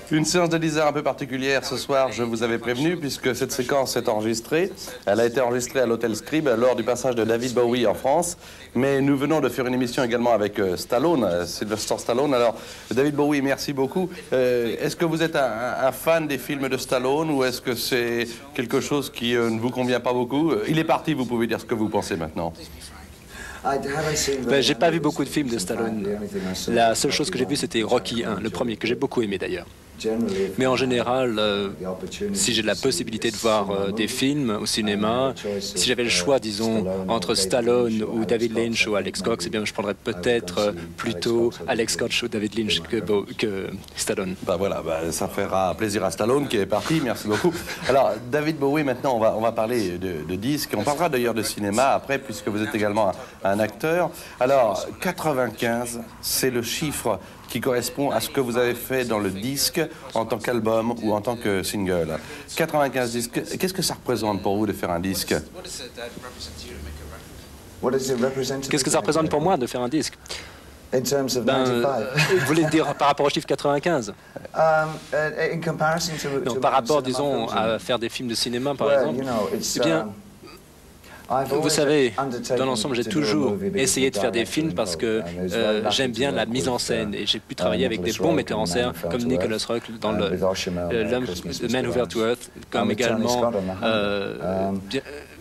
Une séance de Deezer un peu particulière ce soir, je vous avais prévenu, puisque cette séquence est enregistrée. Elle a été enregistrée à l'hôtel Scribe lors du passage de David Bowie en France. Mais nous venons de faire une émission également avec Stallone, Sylvester Stallone. Alors, David Bowie, merci beaucoup. Est-ce que vous êtes un fan des films de Stallone ou est-ce que c'est quelque chose qui ne vous convient pas beaucoup? Il est parti, vous pouvez dire ce que vous pensez maintenant. Ben, j'ai pas vu beaucoup de films de Stallone. La seule chose que j'ai vue, c'était Rocky 1, le premier, que j'ai beaucoup aimé d'ailleurs. Mais en général, si j'ai la possibilité de voir des films au cinéma, si j'avais le choix, disons, entre Stallone ou David Lynch ou Alex Cox, eh bien, je prendrais peut-être plutôt Alex Cox ou David Lynch que Stallone. Bah voilà, ça fera plaisir à Stallone qui est parti, merci beaucoup. Alors, David Bowie, maintenant, on va parler de disques. On parlera d'ailleurs de cinéma après, puisque vous êtes également un acteur. Alors, 95, c'est le chiffre qui correspond à ce que vous avez fait dans le disque en tant qu'album ou en tant que single. 95 disques, qu'est-ce que ça représente pour vous de faire un disque? Qu'est-ce que ça représente pour moi de faire un disque? Vous voulez dire par rapport au chiffre 95? Non, par rapport, disons, à faire des films de cinéma, par exemple, eh bien, vous savez, dans l'ensemble, j'ai toujours essayé de faire des films parce que j'aime bien la mise en scène et j'ai pu travailler avec des bons metteurs en scène comme Nicholas Rock dans The Man Who Fell to Earth, comme également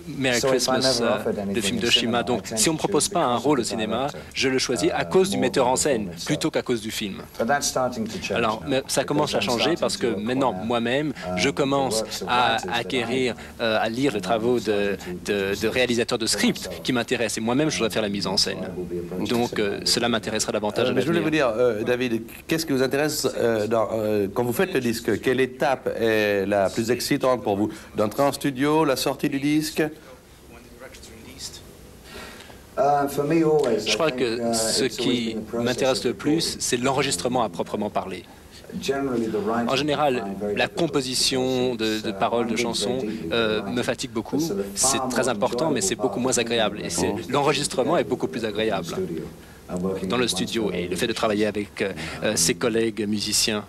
Merry Christmas, le film de Shima. Donc, si on ne me propose pas un rôle au cinéma, je le choisis à cause du metteur en scène, plutôt qu'à cause du film. Alors, ça commence à changer parce que maintenant, moi-même, je commence à acquérir, à lire les travaux de réalisateurs de scripts qui m'intéressent. Et moi-même, je dois faire la mise en scène. Donc, cela m'intéressera davantage à l'avenir. Je voulais vous dire, David, qu'est-ce qui vous intéresse quand vous faites le disque? Quelle étape est la plus excitante pour vous? D'entrer en studio, la sortie du disque? Je crois que ce qui m'intéresse le plus, c'est l'enregistrement à proprement parler. En général, la composition de paroles, de chansons me fatigue beaucoup. C'est très important, mais c'est beaucoup moins agréable. Et l'enregistrement est beaucoup plus agréable dans le studio et le fait de travailler avec ses collègues musiciens.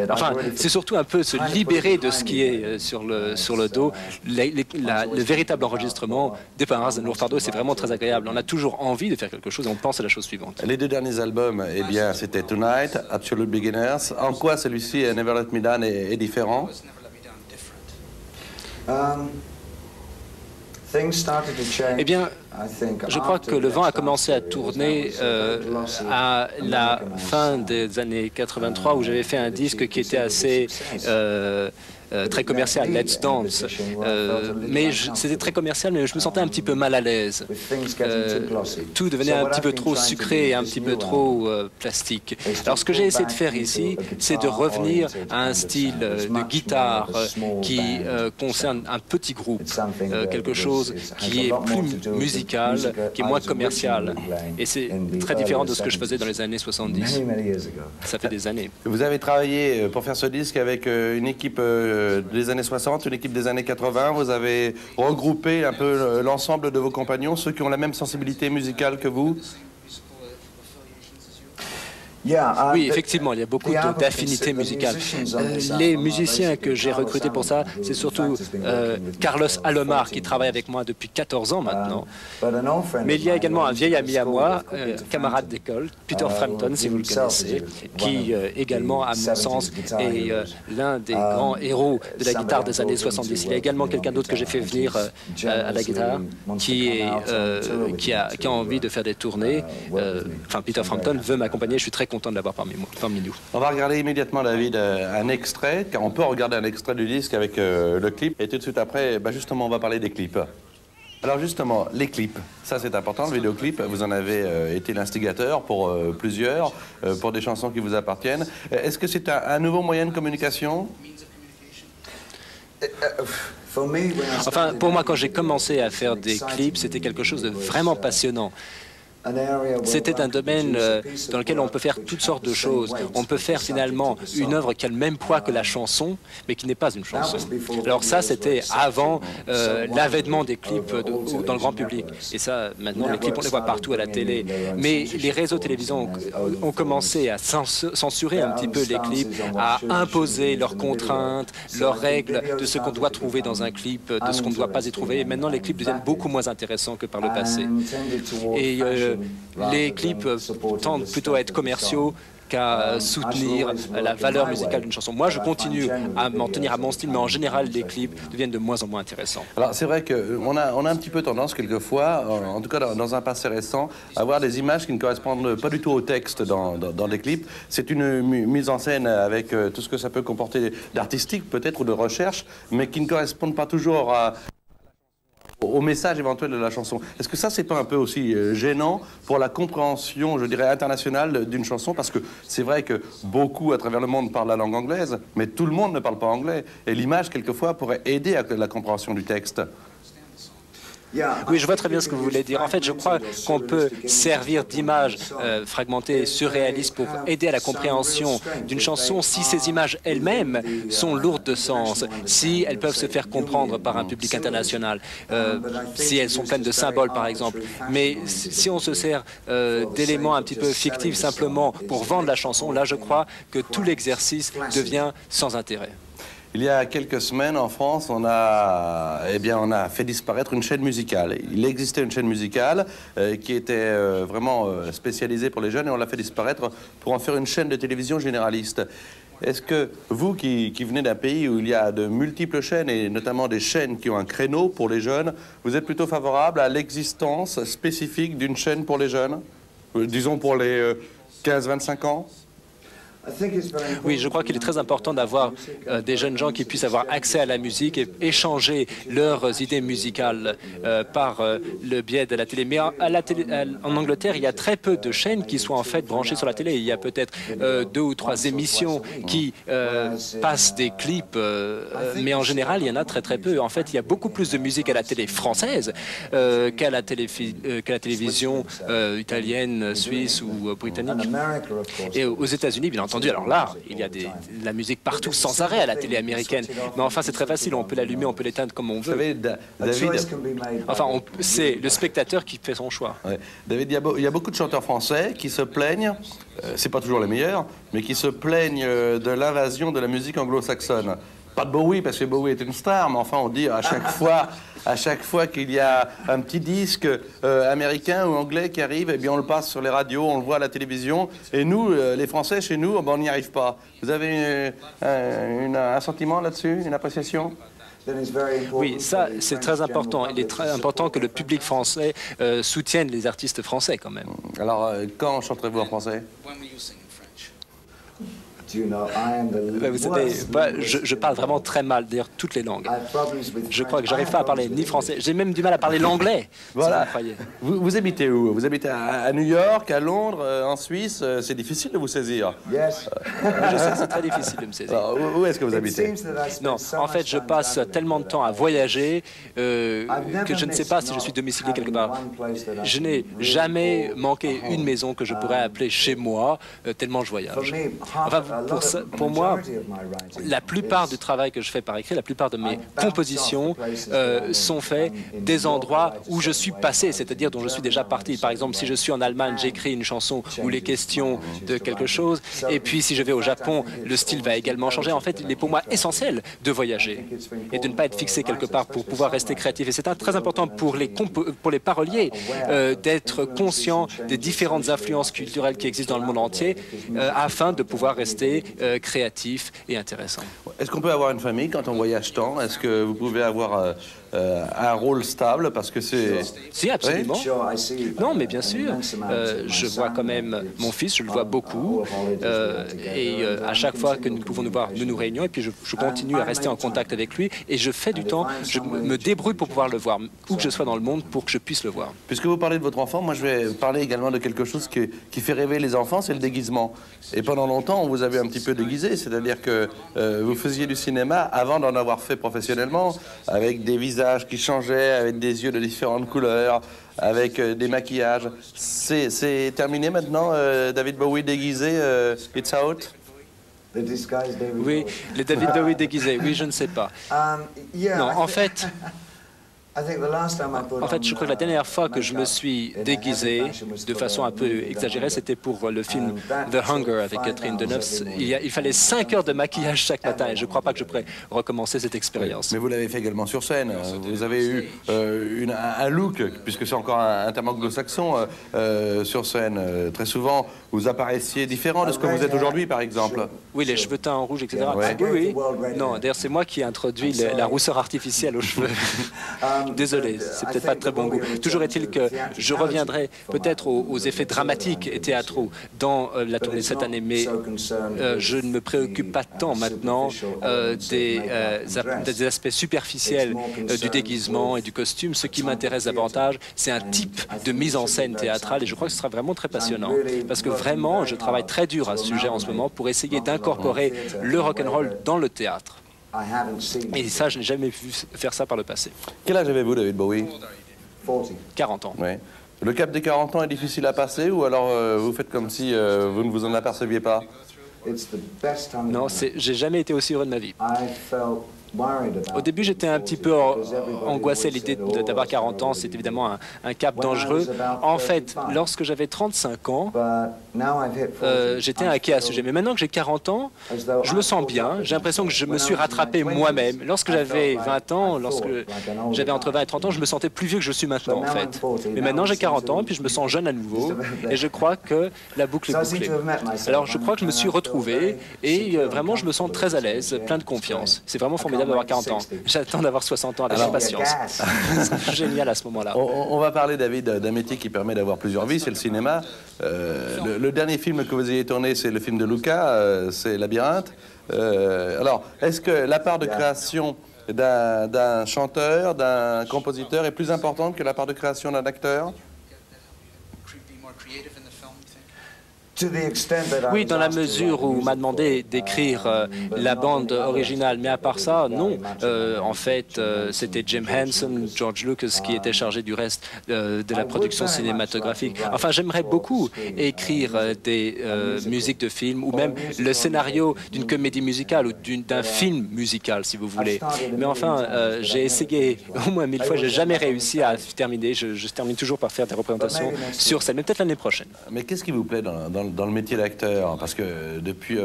Enfin, c'est surtout un peu se libérer de ce qui est sur le dos. Le véritable enregistrement des Pirates de Lourd-Fardeau, c'est vraiment très agréable. On a toujours envie de faire quelque chose et on pense à la chose suivante. Les deux derniers albums, eh bien, c'était Tonight, Absolute Beginners. En quoi celui-ci, Never Let Me Down, est différent? Eh bien, je crois que le vent a commencé à tourner à la fin des années 83, où j'avais fait un disque qui était assez très commercial, Let's Dance. Mais c'était très commercial, mais je me sentais un petit peu mal à l'aise. Tout devenait un petit peu trop sucré et un petit peu trop plastique. Alors ce que j'ai essayé de faire ici, c'est de revenir à un style de guitare qui concerne un petit groupe, quelque chose qui est plus musical, qui est moins commercial. Et c'est très différent de ce que je faisais dans les années 70. Ça fait des années. Vous avez travaillé pour faire ce disque avec une équipe des années 60, une équipe des années 80. Vous avez regroupé un peu l'ensemble de vos compagnons, ceux qui ont la même sensibilité musicale que vous? Oui, effectivement, il y a beaucoup d'affinités musicales. Les musiciens que j'ai recrutés pour ça, c'est surtout Carlos Alomar, qui travaille avec moi depuis 14 ans maintenant. Mais il y a également un vieil ami à moi, camarade d'école, Peter Frampton, si vous le connaissez, qui également, à mon sens, est l'un des grands héros de la guitare des années 70. Il y a également quelqu'un d'autre que j'ai fait venir à la guitare, qui a envie de faire des tournées. Enfin, Peter Frampton veut m'accompagner, je suis très content de l'avoir parmi nous. On va regarder immédiatement, David, un extrait, car on peut regarder un extrait du disque avec le clip. Et tout de suite après, justement, on va parler des clips. Alors justement, les clips, ça c'est important, le vidéoclip, vous en avez été l'instigateur pour plusieurs, pour des chansons qui vous appartiennent. Est-ce que c'est un nouveau moyen de communication? Enfin, pour moi, quand j'ai commencé à faire des clips, c'était quelque chose de vraiment passionnant. C'était un domaine dans lequel on peut faire toutes sortes de choses. On peut faire finalement une œuvre qui a le même poids que la chanson, mais qui n'est pas une chanson. Alors ça, c'était avant l'avènement des clips dans le grand public. Et ça, maintenant, les clips, on les voit partout à la télé. Mais les réseaux télévision ont commencé à censurer un petit peu les clips, à imposer leurs contraintes, leurs règles de ce qu'on doit trouver dans un clip, de ce qu'on ne doit pas y trouver. Et maintenant, les clips deviennent beaucoup moins intéressants que par le passé. Et les clips tendent plutôt à être commerciaux qu'à soutenir la valeur musicale d'une chanson. Moi, je continue à m'en tenir à mon style, mais en général, les clips deviennent de moins en moins intéressants. Alors, c'est vrai qu'on a un petit peu tendance, quelquefois, en tout cas dans un passé récent, à voir des images qui ne correspondent pas du tout au texte dans les clips. C'est une mise en scène avec tout ce que ça peut comporter d'artistique, peut-être, ou de recherche, mais qui ne correspondent pas toujours au message éventuel de la chanson. Est-ce que ça, c'est pas un peu aussi gênant pour la compréhension, je dirais, internationale d'une chanson? Parce que c'est vrai que beaucoup à travers le monde parlent la langue anglaise, mais tout le monde ne parle pas anglais. Et l'image, quelquefois, pourrait aider à la compréhension du texte. Oui, je vois très bien ce que vous voulez dire. En fait, je crois qu'on peut servir d'images fragmentées, surréalistes pour aider à la compréhension d'une chanson si ces images elles-mêmes sont lourdes de sens, si elles peuvent se faire comprendre par un public international, si elles sont pleines de symboles, par exemple. Mais si on se sert d'éléments un petit peu fictifs simplement pour vendre la chanson, là, je crois que tout l'exercice devient sans intérêt. Il y a quelques semaines, en France, on a fait disparaître une chaîne musicale. Il existait une chaîne musicale qui était vraiment spécialisée pour les jeunes et on l'a fait disparaître pour en faire une chaîne de télévision généraliste. Est-ce que vous, qui venez d'un pays où il y a de multiples chaînes et notamment des chaînes qui ont un créneau pour les jeunes, vous êtes plutôt favorable à l'existence spécifique d'une chaîne pour les jeunes, disons pour les 15-25 ans? Oui, je crois qu'il est très important d'avoir des jeunes gens qui puissent avoir accès à la musique et échanger leurs idées musicales par le biais de la télé. Mais en Angleterre, il y a très peu de chaînes qui soient en fait branchées sur la télé. Il y a peut-être 2 ou 3 émissions qui passent des clips, mais en général, il y en a très très peu. En fait, il y a beaucoup plus de musique à la télé française qu'à la télévision italienne, suisse ou britannique. Et aux États-Unis, bien entendu, alors là, il y a de la musique partout, sans arrêt à la télé américaine. Mais enfin, c'est très facile, on peut l'allumer, on peut l'éteindre comme on veut. Vous savez, David... Enfin, c'est le spectateur qui fait son choix. Ouais. David, il y a beaucoup de chanteurs français qui se plaignent, c'est pas toujours les meilleurs, mais qui se plaignent de l'invasion de la musique anglo-saxonne. Pas de Bowie, parce que Bowie est une star, mais enfin, on dit à chaque fois qu'il y a un petit disque américain ou anglais qui arrive, eh bien, on le passe sur les radios, on le voit à la télévision. Et nous, les Français, chez nous, on n'y arrive pas. Vous avez un sentiment là-dessus, une appréciation? Oui, ça, c'est très important. Il est très important que le public français soutienne les artistes français, quand même. Alors, quand chanterez-vous en français? Vous savez, je parle vraiment très mal, d'ailleurs, toutes les langues. Je crois que j'arrive pas à parler ni français. J'ai même du mal à parler l'anglais. Voilà. Vous habitez où? Vous habitez à New York, à Londres, en Suisse? C'est difficile de vous saisir. Je sais que c'est très difficile de me saisir. Alors, où est-ce que vous habitez? Non, en fait, je passe tellement de temps à voyager que je ne sais pas si je suis domicilié quelque part. Je n'ai jamais manqué une maison que je pourrais appeler chez moi, tellement je voyage. Enfin, pour moi, la plupart du travail que je fais par écrit, la plupart de mes compositions sont faites des endroits où je suis passé, c'est-à-dire dont je suis déjà parti. Par exemple, si je suis en Allemagne, j'écris une chanson où les questions de quelque chose, et puis si je vais au Japon, le style va également changer. En fait, il est pour moi essentiel de voyager et de ne pas être fixé quelque part pour pouvoir rester créatif. Et c'est très important pour les paroliers d'être conscients des différentes influences culturelles qui existent dans le monde entier afin de pouvoir rester créatif et intéressant. Est-ce qu'on peut avoir une famille quand on voyage tant? Est-ce que vous pouvez avoir un rôle stable? Parce que c'est... Si, absolument. Oui? Non, mais bien sûr. Je vois quand même mon fils, je le vois beaucoup. Et à chaque fois que nous pouvons nous voir, nous nous réunions. Et puis je continue à rester en contact avec lui. Et je fais du temps, je me débrouille pour pouvoir le voir, où que je sois dans le monde, pour que je puisse le voir. Puisque vous parlez de votre enfant, moi je vais parler également de quelque chose qui fait rêver les enfants, c'est le déguisement. Et pendant longtemps, on vous avait un petit peu déguisé, c'est-à-dire que vous faisiez du cinéma avant d'en avoir fait professionnellement, avec des visages visage qui changeait avec des yeux de différentes couleurs, avec des maquillages. C'est terminé maintenant, David Bowie déguisé, it's out? Oui, les David Bowie déguisés, oui, je ne sais pas. Non, en fait, je crois que la dernière fois que je me suis déguisé de façon un peu exagérée, c'était pour le film The Hunger avec Catherine Deneuve. Il fallait 5 heures de maquillage chaque matin et je ne crois pas que je pourrais recommencer cette expérience. Mais vous l'avez fait également sur scène. Vous avez eu un look, puisque c'est encore un terme anglo-saxon, sur scène. Très souvent, vous apparaissiez différent de ce que vous êtes aujourd'hui, par exemple. Oui, les cheveux teints en rouge, etc. Ouais. Oui, oui. Non, d'ailleurs, c'est moi qui ai introduit la rousseur artificielle aux cheveux. Désolé, c'est peut-être pas de très bon goût. Toujours est-il que je reviendrai peut-être aux effets dramatiques et théâtraux dans la tournée de cette année, mais je ne me préoccupe pas tant maintenant des aspects superficiels du déguisement et du costume. Ce qui m'intéresse davantage, c'est un type de mise en scène théâtrale et je crois que ce sera vraiment très passionnant. Parce que vraiment, je travaille très dur à ce sujet en ce moment pour essayer d'incorporer le rock'n'roll dans le théâtre. Et ça, je n'ai jamais vu faire ça par le passé. Quel âge avez-vous, David Bowie? 40 ans. Oui. Le cap des 40 ans est difficile à passer ou alors vous faites comme si vous ne vous en aperceviez pas? Non, j'ai jamais été aussi heureux de ma vie. Au début, j'étais un petit peu angoissé à l'idée d'avoir 40 ans. C'est évidemment un cap dangereux. En fait, lorsque j'avais 35 ans, j'étais inquiet à ce sujet. Mais maintenant que j'ai 40 ans, je me sens bien. J'ai l'impression que je me suis rattrapé moi-même. Lorsque j'avais 20 ans, lorsque j'avais entre 20 et 30 ans, je me sentais plus vieux que je suis maintenant, en fait. Mais maintenant, j'ai 40 ans et puis je me sens jeune à nouveau. Et je crois que la boucle est bouclée. Alors, je crois que je me suis retrouvé et vraiment, je me sens très à l'aise, plein de confiance. C'est vraiment formidable d'avoir 40 ans. J'attends d'avoir 60 ans avec impatience. C'est génial à ce moment-là. On va parler, David, d'un métier qui permet d'avoir plusieurs vies, c'est le cinéma. Le dernier film que vous ayez tourné, c'est le film de Luca, c'est Labyrinthe. Alors, est-ce que la part de création d'un chanteur, d'un compositeur est plus importante que la part de création d'un acteur? Oui, dans la mesure où on m'a demandé d'écrire la bande originale, mais à part ça, non. En fait, c'était Jim Henson, George Lucas qui était chargé du reste de la production cinématographique. Enfin, j'aimerais beaucoup écrire des musiques de films ou même le scénario d'une comédie musicale ou d'un film musical, si vous voulez. Mais enfin, j'ai essayé au moins 1000 fois, j'ai jamais réussi à terminer. Je termine toujours par faire des représentations sur scène, mais peut-être l'année prochaine. Mais qu'est-ce qui vous plaît dans le métier d'acteur? Parce que depuis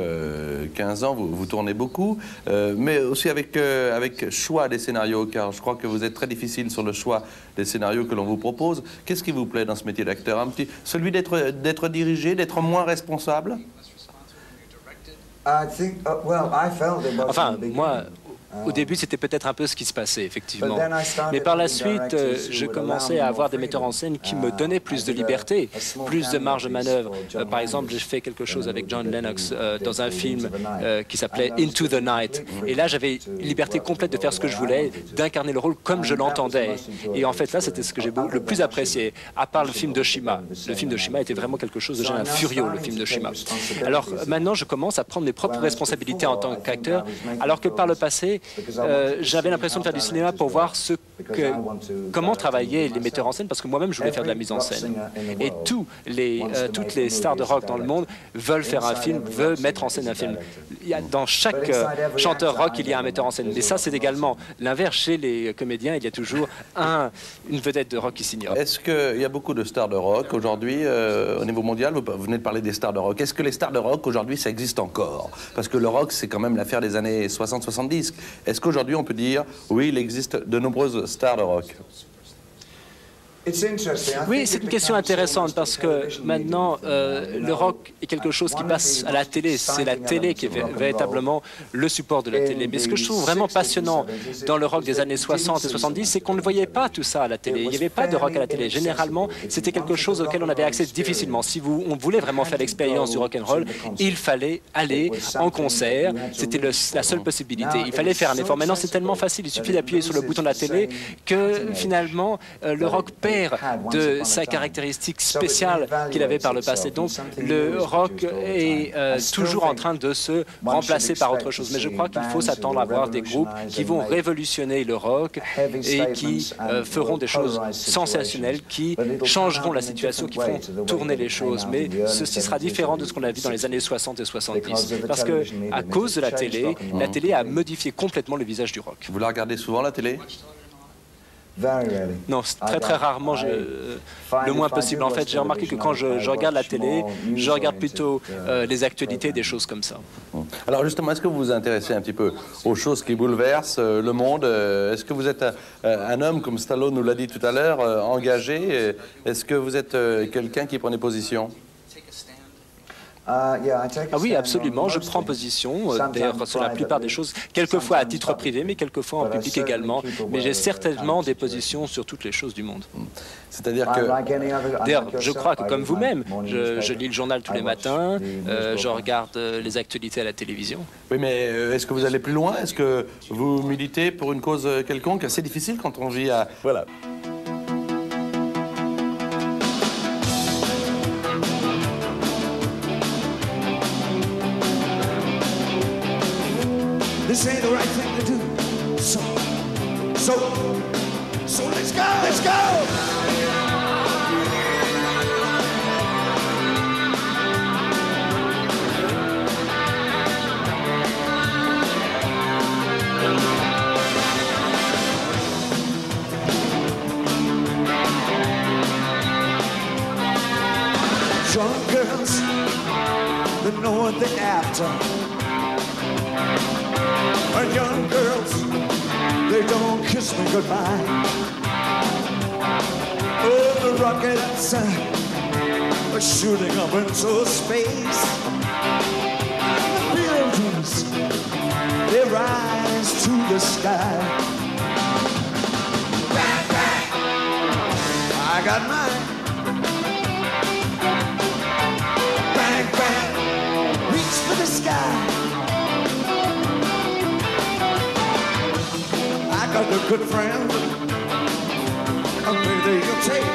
15 ans, vous tournez beaucoup, mais aussi avec choix des scénarios, car je crois que vous êtes très difficile sur le choix des scénarios que l'on vous propose. Qu'est-ce qui vous plaît dans ce métier d'acteur? Celui d'être dirigé, d'être moins responsable? Enfin, moi... Au début, c'était peut-être un peu ce qui se passait, effectivement. Mais par la suite, je commençais à avoir des metteurs en scène qui me donnaient plus de liberté, plus de marge de manœuvre. Par exemple, j'ai fait quelque chose avec John Lennox dans un film qui s'appelait Into the Night. Et là, j'avais liberté complète de faire ce que je voulais, d'incarner le rôle comme je l'entendais. Et en fait, là, c'était ce que j'ai le plus apprécié, à part le film d'Oshima. Le film d'Oshima était vraiment quelque chose de génial, Furio, le film d'Oshima. Alors maintenant, je commence à prendre mes propres responsabilités en tant qu'acteur, alors que par le passé, j'avais l'impression de faire du cinéma pour voir comment travaillaient les metteurs en scène, parce que moi-même, je voulais faire de la mise en scène. Et toutes les stars de rock dans le monde veulent faire un film, veulent mettre en scène un film. Dans chaque chanteur rock, il y a un metteur en scène. Mais ça, c'est également l'inverse. Chez les comédiens, il y a toujours une vedette de rock qui s'ignore. Est-ce qu'il y a beaucoup de stars de rock aujourd'hui au niveau mondial? Vous venez de parler des stars de rock. Est-ce que les stars de rock aujourd'hui, ça existe encore? Parce que le rock, c'est quand même l'affaire des années 60-70. Est-ce qu'aujourd'hui, on peut dire, oui, il existe de nombreuses stars de rock? Oui, c'est une question intéressante parce que maintenant, le rock est quelque chose qui passe à la télé. C'est la télé qui est véritablement le support de la télé. Mais ce que je trouve vraiment passionnant dans le rock des années 60 et 70, c'est qu'on ne voyait pas tout ça à la télé. Il n'y avait pas de rock à la télé. Généralement, c'était quelque chose auquel on avait accès difficilement. Si on voulait vraiment faire l'expérience du rock'n'roll, il fallait aller en concert. C'était la seule possibilité. Il fallait faire un effort. Maintenant, c'est tellement facile. Il suffit d'appuyer sur le bouton de la télé que finalement, le rock perd fier de sa caractéristique spéciale qu'il avait par le passé. Donc le rock est toujours en train de se remplacer par autre chose. Mais je crois qu'il faut s'attendre à voir des groupes qui vont révolutionner le rock et qui feront des choses sensationnelles, qui changeront la situation, qui feront tourner les choses. Mais ceci sera différent de ce qu'on a vu dans les années 60 et 70. Parce que, à cause de la télé a modifié complètement le visage du rock. Vous la regardez souvent, la télé? Non, très rarement, le moins possible. En fait, j'ai remarqué que quand je regarde la télé, je regarde plutôt les actualités, des choses comme ça. Alors justement, est-ce que vous vous intéressez un petit peu aux choses qui bouleversent le monde? Est-ce que vous êtes un homme, comme Stallone nous l'a dit tout à l'heure, engagé? Est-ce que vous êtes quelqu'un qui prend des positions? Ah oui, absolument. Je prends position, d'ailleurs, sur la plupart des choses, quelquefois à titre privé, mais quelquefois en public également. Mais j'ai certainement des positions sur toutes les choses du monde. C'est-à-dire que... D'ailleurs, je crois que comme vous-même, je lis le journal tous les matins, je regarde les actualités à la télévision. Oui, mais est-ce que vous allez plus loin? Est-ce que vous militez pour une cause quelconque? C'est difficile quand on vit à... Voilà. This ain't the right thing to do. So let's go, let's go! Drunk girls that know what they're after. And young girls, they don't kiss me goodbye. Oh, the rockets are shooting up into space. The buildings, they rise to the sky. Bang, bang, I got mine. Bang, bang, reach for the sky. A good friend, and maybe you'll take.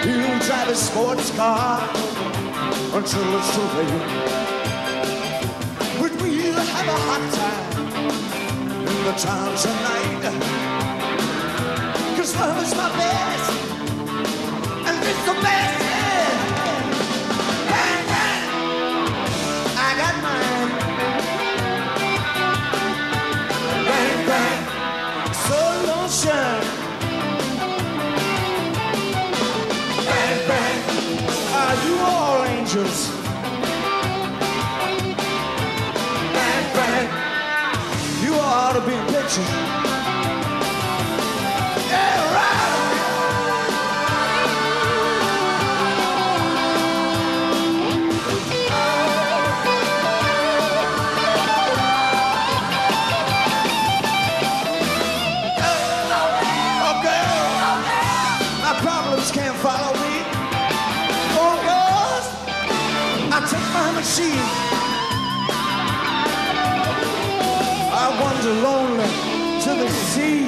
He'll drive a sports car until it's too late. But we'll have a hot time in the town tonight. 'Cause love is my best, and it's the best. Yeah. Bang, bang, I got mine. Bang, bang, solution. Bang, bang, are you all angels? Bang, bang, you ought to be a picture. Yeah, right. Can't follow me. Oh, girls, I take my machine. I wander lonely to the sea.